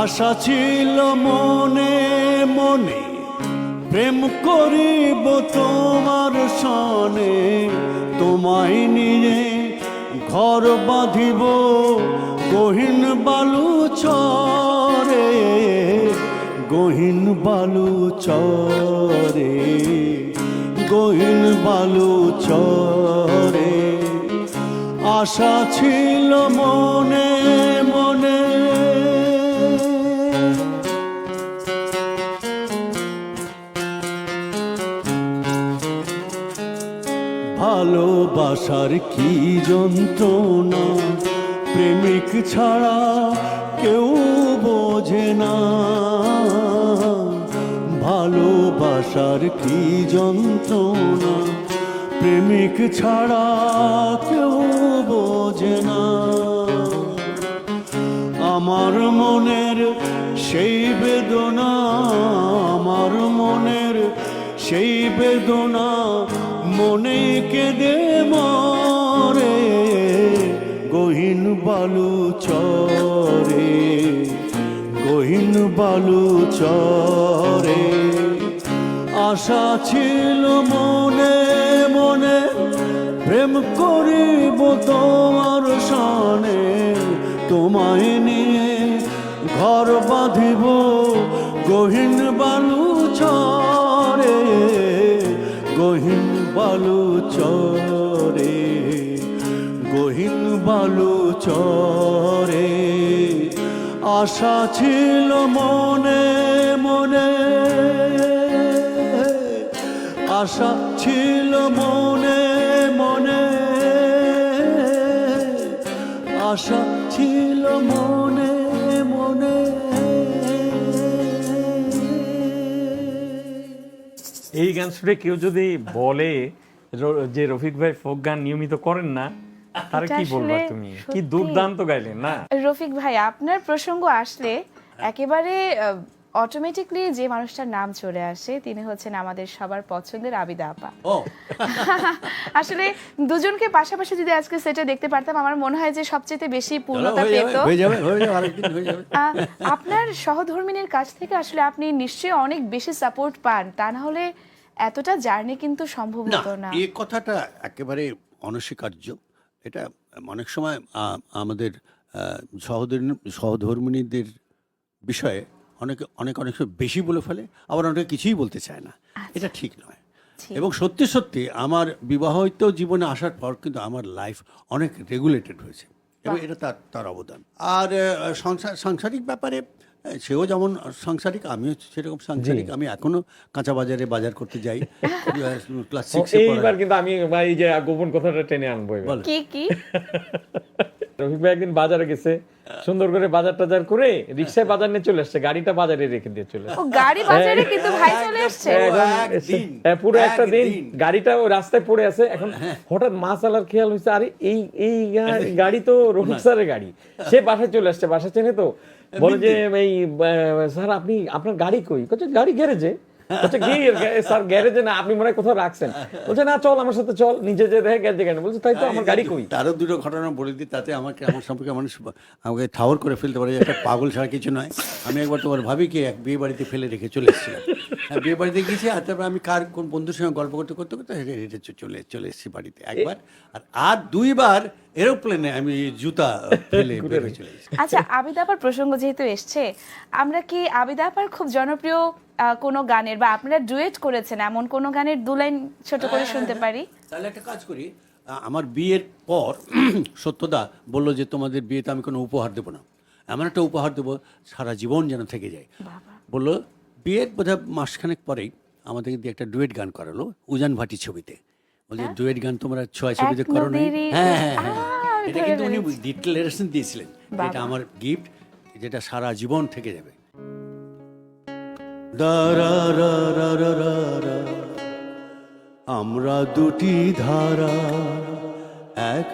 আশা ছিল মনে মনে প্রেম করিব তোমার সনে, তোমায় নিয়ে ঘর বাঁধিব গহীন বালু চরে, গহীন বালু চরে, গহীন বালু চরে। আশা ছিল মনে মনে। ভালোবাসার কি যন্ত্রণা প্রেমিক ছাড়া কেউ বোঝে না, ভালোবাসার কি যন্ত্রণা প্রেমিক ছাড়া কেউ বোঝে না। আমার মনের সেই বেদনা, আমার মনের সেই বেদনা মনে কেঁদে মরে, গহীন বালু চরে, গহীন বালু চরে। আশা ছিল মনে মনে প্রেম করিব তোমার সনে, তোমায় নিয়ে ঘর বাঁধিব গহীন বালু চরে, গহীন বালু চরে, গহীন বালু চরে। আশা ছিল মনে মনে, আশা ছিল মনে মনে, আশা ছিল মনে মনে। এই গান শুনে কেউ যদি বলে যে রফিক ভাই ফোক গান নিয়মিত করেন না, তার কি বলবা তুমি? কি দুর্দান্ত গাইলেন না রফিক ভাই। আপনার প্রসঙ্গ আসলে একেবারে অটোমেটিকলি যে মানুষটার নাম চলে আসে তিনি হচ্ছেন আমাদের সবার পছন্দের আবিদা আপা। আসলে দুজনকে পাশাপাশি যদি আজকে সেটে দেখতে পারতাম আমার মনে হয় যে সবচেয়ে বেশি পূর্ণতা পেত। আপনার সহধর্মিনীর কাছ থেকে আসলে আপনি নিশ্চয়ই অনেক বেশি সাপোর্ট পান, তা না হলে এতটা জার্নি কিন্তু সম্ভব হতো না। এই কথাটা একেবারে অনস্বীকার্য। এটা অনেক সময় আমাদের সহধর্মিনীদের বিষয়ে অনেকে অনেক অনেক বেশি বলে ফেলে, আবার অনেকে কিছুই বলতে চায় না। এটা ঠিক নয়। এবং সত্যি সত্যি আমার বিবাহিত জীবনে আসার পর কিন্তু আমার লাইফ অনেক রেগুলেটেড হয়েছে এবং এটা তার অবদান। আর সাংসারিক ব্যাপারে সেও যেমন সাংসারিক, আমিও সেরকম সাংসারিক। আমি এখনো কাঁচা বাজারে বাজার করতে যাই ক্লাস 6 এ। এইবার কিন্তু আমি এই যে গোপন কথাটা টেনে আনবো। কি কি? রফিক ভাই একদিন বাজারে গেছে, সুন্দর করে বাজার টাজার করে রিক্সায় বাজার নিয়ে চলে আসছে, গাড়িটা বাজারে রেখে দিয়ে চলে আসছে। ও গাড়ি বাজারে কিন্তু ভাই চলে আসছে পুরো একটা দিন গাড়িটা ওই রাস্তায় পড়ে আছে। এখন হঠাৎ মাছালার খেয়াল হয়েছে, আরে এই গাড়ি তো রফিক স্যারের গাড়ি। সে বাসায় চলে আসছে, বাসা চেনে তো, বলে যে এই স্যার আপনি আপনার গাড়ি কই? গাড়ি গ্যারেজে। স্যার গ্যারেজে না, আপনি মনে হয় কোথাও রাখছেন। বলছে না চল আমার সাথে চল, নিজে যে দেখে গ্যারেজে কেন? বলছে তাই তো, আমার গাড়ি কই? তারও দুটো ঘটনা বলে দিই, তাতে আমার সম্পর্কে মানুষ আমাকে ঠাওর করে ফেলতে পারে, একটা পাগল ছাড়া কিছু নয়। আমি একবার তোমার ভাবিকে এক বিয়ে বাড়িতে ফেলে রেখে চলে এসেছিলাম। হ্যাঁ, বিয়ে বাড়িতে গিয়েছি, আর তারপর আমি কোন বন্ধুর সঙ্গে গল্প করতে করতে করতে হেঁটে চলে এসেছি বাড়িতে একবার, আর দুইবার এরোপ্লেনে আমি জুতা ফেলে বেরিয়ে চলে এসেছি। আচ্ছা, আবিদা আপার প্রসঙ্গ যেহেতু এসছে, আমরা কি আবিদা আপার খুব জনপ্রিয় কোনো গানের বা আপনারা ডুয়েট করেছেন এমন কোনো গানের দু লাইন ছোট করে শুনতে পারি? তাহলে একটা কাজ করি, আমার বিয়ের পর সত্যদা বললো যে তোমাদের বিয়েতে আমি কোনো উপহার দেবো না, এমন একটা উপহার দেবো সারা জীবন যেন থেকে যায়। বললো বিয়ের বোধহয় মাসখানেক পরেই আমাদের দিয়ে একটা ডুয়েট গান করালো উজান ভাটি ছবিতে। বলছে ডুয়েট গান তোমরা ছয় ছবিতে করো না? হ্যাঁ হ্যাঁ হ্যাঁ, এটা কিন্তু উনি ডিক্লারেশন দিয়েছিলেন, এটা আমার গিফট, যেটা সারা জীবন থেকে যাবে। আমরা দুটি ধারা, এক